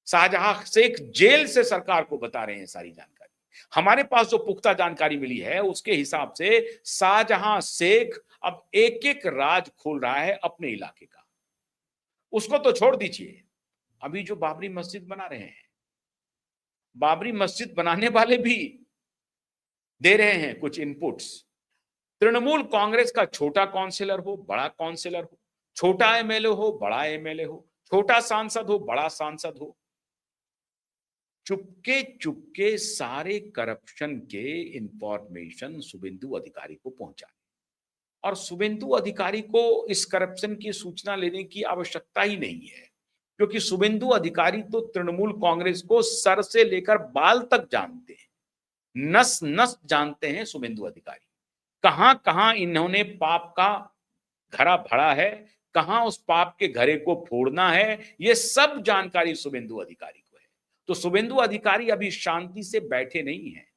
Shahjahan Sheikh jail से सरकार को बता रहे हैं सारी जानकारी। हमारे पास जो पुख्ता जानकारी मिली है उसके हिसाब से शाहजहां शेख अब एक एक राज खोल रहा है अपने इलाके का। उसको तो छोड़ दीजिए, अभी जो बाबरी मस्जिद बना रहे हैं, बाबरी मस्जिद बनाने वाले भी दे रहे हैं कुछ इनपुट्स। तृणमूल कांग्रेस का छोटा काउंसिलर हो, बड़ा काउंसिलर हो, छोटा एमएलए हो, बड़ा एमएलए हो, छोटा सांसद हो, बड़ा सांसद हो, चुपके चुपके सारे करप्शन के इंफॉर्मेशन शुभेंदु अधिकारी को पहुंचाए। और शुभेंदु अधिकारी को इस करप्शन की सूचना लेने की आवश्यकता ही नहीं है, क्योंकि शुभेंदु अधिकारी तो तृणमूल कांग्रेस को सर से लेकर बाल तक जानते हैं, नस नस जानते हैं शुभेंदु अधिकारी। कहां कहां इन्होंने पाप का घड़ा भरा है, कहां उस पाप के घड़े को फोड़ना है, ये सब जानकारी शुभेंदु अधिकारी को है। तो शुभेंदु अधिकारी अभी शांति से बैठे नहीं हैं,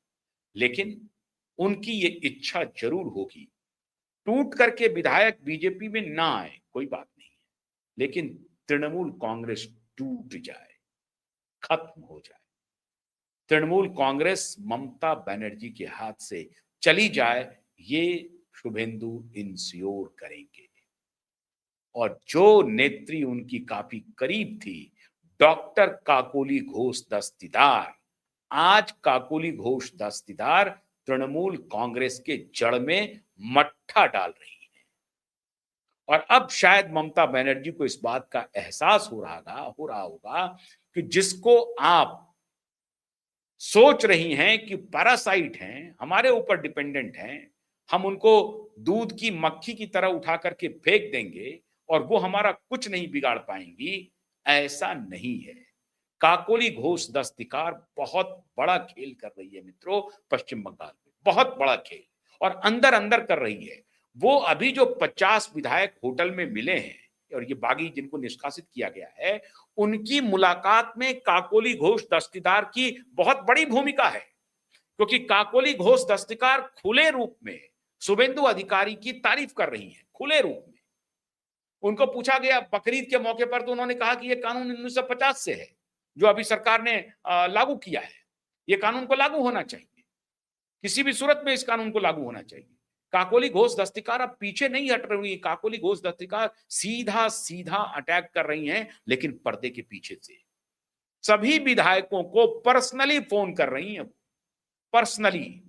लेकिन उनकी ये इच्छा जरूर होगी, टूट करके विधायक बीजेपी में ना आए कोई बात नहीं है, लेकिन तृणमूल कांग्रेस टूट जाए, खत्म हो जाए, तृणमूल कांग्रेस ममता बनर्जी के हाथ से चली जाए, ये शुभेंदु इंश्योर करेंगे। और जो नेत्री उनकी काफी करीब थी, डॉक्टर काकोली घोष दस्तीदार, आज काकोली घोष दस्तीदार तृणमूल कांग्रेस के जड़ में मट्ठा डाल रही है। और अब शायद ममता बनर्जी को इस बात का एहसास हो रहा होगा कि जिसको आप सोच रही हैं कि पैरासाइट हैं, हमारे ऊपर डिपेंडेंट हैं, हम उनको दूध की मक्खी की तरह उठा करके फेंक देंगे और वो हमारा कुछ नहीं बिगाड़ पाएंगी, ऐसा नहीं है। काकोली घोष दस्तीदार बहुत बड़ा खेल कर रही है मित्रों, पश्चिम बंगाल में बहुत बड़ा खेल, और अंदर अंदर कर रही है। वो अभी जो 50 विधायक होटल में मिले हैं और ये बागी जिनको निष्कासित किया गया है, उनकी मुलाकात में काकोली घोष दस्तीदार की बहुत बड़ी भूमिका है, क्योंकि काकोली घोष दस्तीदार खुले रूप में शुभेंदु अधिकारी की तारीफ कर रही हैं, खुले रूप में। उनको पूछा गया बकरीद के मौके पर, तो उन्होंने कहा कि यह कानून 1950 से है, जो अभी सरकार ने लागू किया है, यह कानून को लागू होना चाहिए, किसी भी सूरत में इस कानून को लागू होना चाहिए। काकोली घोष दस्तीदार अब पीछे नहीं हट रही है, काकोली घोष दस्तीदार सीधा सीधा अटैक कर रही हैं, लेकिन पर्दे के पीछे से। सभी विधायकों को पर्सनली फोन कर रही हैं, पर्सनली,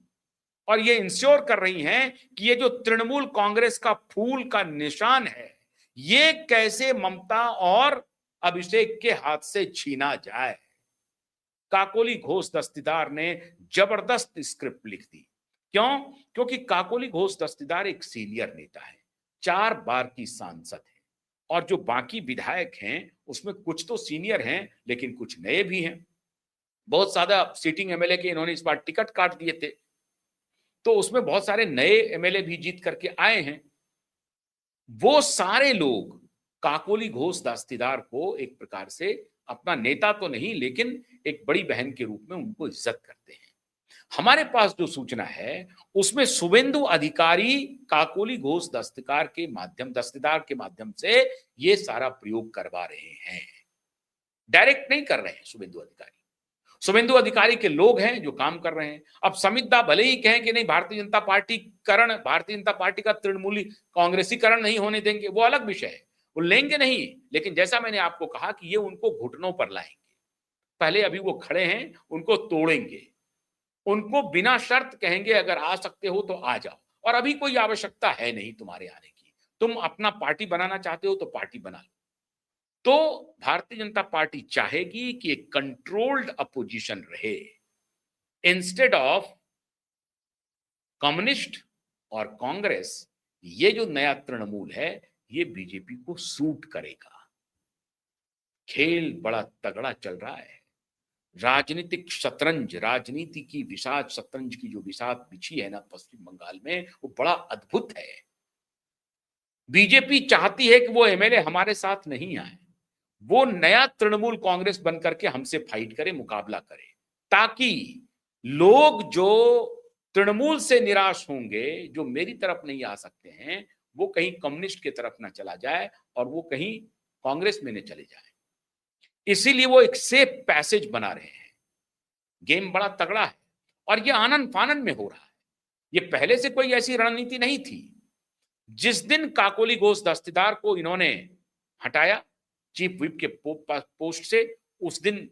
और ये इंश्योर कर रही हैं कि ये जो तृणमूल कांग्रेस का फूल का निशान है, ये कैसे ममता और अभिषेक के हाथ से छीना जाए। काकोली घोष दस्तीदार ने जबरदस्त स्क्रिप्ट लिख दी। क्यों? क्योंकि काकोली घोष दस्तीदार एक सीनियर नेता है, 4 बार की सांसद है, और जो बाकी विधायक हैं उसमें कुछ तो सीनियर हैं लेकिन कुछ नए भी हैं। बहुत ज्यादा सिटिंग एमएलए के इन्होंने इस बार टिकट काट दिए थे, तो उसमें बहुत सारे नए एमएलए भी जीत करके आए हैं। वो सारे लोग काकोली घोष दस्तीदार को एक प्रकार से अपना नेता तो नहीं, लेकिन एक बड़ी बहन के रूप में उनको इज्जत करते हैं। हमारे पास जो सूचना है उसमें शुभेंदु अधिकारी काकोली घोष दस्तीदार के माध्यम से ये सारा प्रयोग करवा रहे हैं, डायरेक्ट नहीं कर रहे हैं। शुभेंदु अधिकारी के लोग हैं जो काम कर रहे हैं। अब समित दा भले ही कहें कि नहीं, भारतीय जनता पार्टी का तृणमूली कांग्रेसीकरण नहीं होने देंगे, वो अलग विषय है, वो लेंगे नहीं, लेकिन जैसा मैंने आपको कहा कि ये उनको घुटनों पर लाएंगे। पहले अभी वो खड़े हैं, उनको तोड़ेंगे, उनको बिना शर्त कहेंगे अगर आ सकते हो तो आ जाओ, और अभी कोई आवश्यकता है नहीं तुम्हारे आने की, तुम अपना पार्टी बनाना चाहते हो तो पार्टी बना लो। तो भारतीय जनता पार्टी चाहेगी कि एक कंट्रोल्ड अपोजिशन रहे, इंस्टेड ऑफ कम्युनिस्ट और कांग्रेस। ये जो नया तृणमूल है ये बीजेपी को सूट करेगा। खेल बड़ा तगड़ा चल रहा है, राजनीतिक शतरंज, राजनीति की विषाद शतरंज की जो विषाद बिछी है ना पश्चिम बंगाल में, वो बड़ा अद्भुत है। बीजेपी चाहती है कि वो एमएलए हमारे साथ नहीं आए, वो नया तृणमूल कांग्रेस बनकर के हमसे फाइट करे, मुकाबला करे, ताकि लोग जो तृणमूल से निराश होंगे, जो मेरी तरफ नहीं आ सकते हैं, वो कहीं कम्युनिस्ट की तरफ ना चला जाए और वो कहीं कांग्रेस में न चले जाए। इसीलिए वो एक सेफ पैसेज बना रहे हैं। गेम बड़ा तगड़ा है और ये आनन-फानन में हो रहा है। ये पहले से कोई ऐसी रणनीति नहीं थी। जिस दिन काकोली घोष दस्तेदार को इन्होंने हटाया चीफ व्हिप के पोस्ट से, उस दिन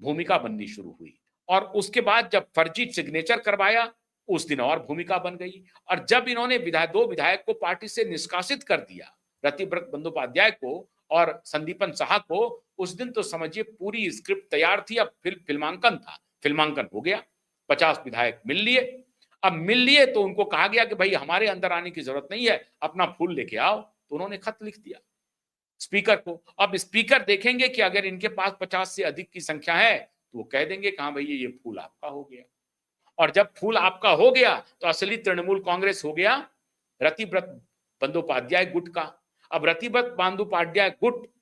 भूमिका बननी शुरू हुई और उसके बाद जब फर्जी सिग्नेचर करवाया, उस दिन और भूमिका बन गई। और जब इन्होंने दो विधायक को पार्टी से निष्कासित कर दिया, रतिव्रत बंदोपाध्याय को और संदीपन साहा को, उस दिन तो समझिए पूरी स्क्रिप्ट तैयार थी। अब फिल्मांकन था, फिल्मांकन हो गया। 50 विधायक मिल लिए। अब मिल लिए तो उनको कहा गया कि भाई हमारे अंदर आने की जरूरत नहीं है, अपना फूल लेके आओ। तो उन्होंने खत लिख दिया स्पीकर को। अब स्पीकर देखेंगे कि अगर इनके पास 50 से अधिक की संख्या है तो वो कह देंगे कि हाँ भैया ये फूल आपका हो गया। और जब फूल आपका हो गया तो असली तृणमूल कांग्रेस हो गया रतिव्रत बंदोपाध्याय गुट का। अब रतिव्रत बंदोपाध्याय गुट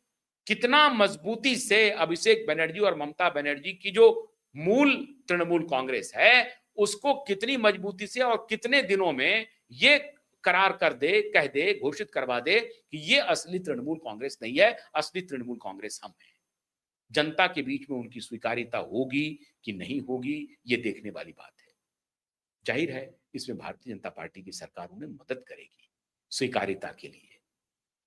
कितना मजबूती से अभिषेक बनर्जी और ममता बनर्जी की जो मूल तृणमूल कांग्रेस है, उसको कितनी मजबूती से और कितने दिनों में ये करार कर दे, कह दे, घोषित करवा दे कि ये असली तृणमूल कांग्रेस नहीं है, असली तृणमूल कांग्रेस हम हैं। जनता के बीच में उनकी स्वीकार्यता होगी कि नहीं होगी, ये देखने वाली बात है। जाहिर है इसमें भारतीय जनता पार्टी की सरकार उन्हें मदद करेगी स्वीकार्यता के लिए,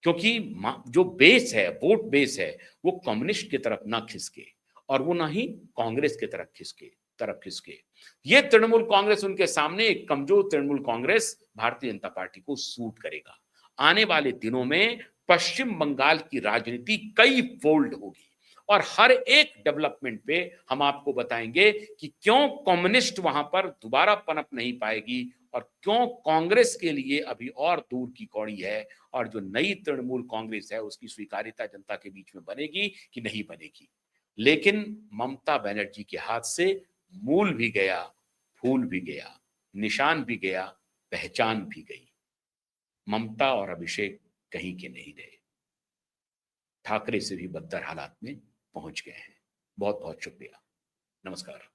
क्योंकि जो बेस है, वोट बेस है, वो कम्युनिस्ट की तरफ ना खिसके और वो ना ही कांग्रेस की तरफ खिसके। ये तृणमूल कांग्रेस उनके सामने एक कमजोर तृणमूल कांग्रेस भारतीय जनता पार्टी को सूट करेगा। आने वाले दिनों में पश्चिम बंगाल की राजनीति कई फोल्ड होगी और हर एक डेवलपमेंट पे हम आपको बताएंगे कि क्यों कम्युनिस्ट वहां पर दोबारा पनप नहीं पाएगी और क्यों कांग्रेस के लिए अभी और दूर की कौड़ी है और जो नई तृणमूल कांग्रेस है उसकी स्वीकार्यता जनता के बीच में बनेगी कि नहीं बनेगी। लेकिन ममता बनर्जी के हाथ से मूल भी गया, फूल भी गया, निशान भी गया, पहचान भी गई। ममता और अभिषेक कहीं के नहीं रहे, ठाकरे से भी बदतर हालात में पहुंच गए हैं। बहुत बहुत शुक्रिया। नमस्कार।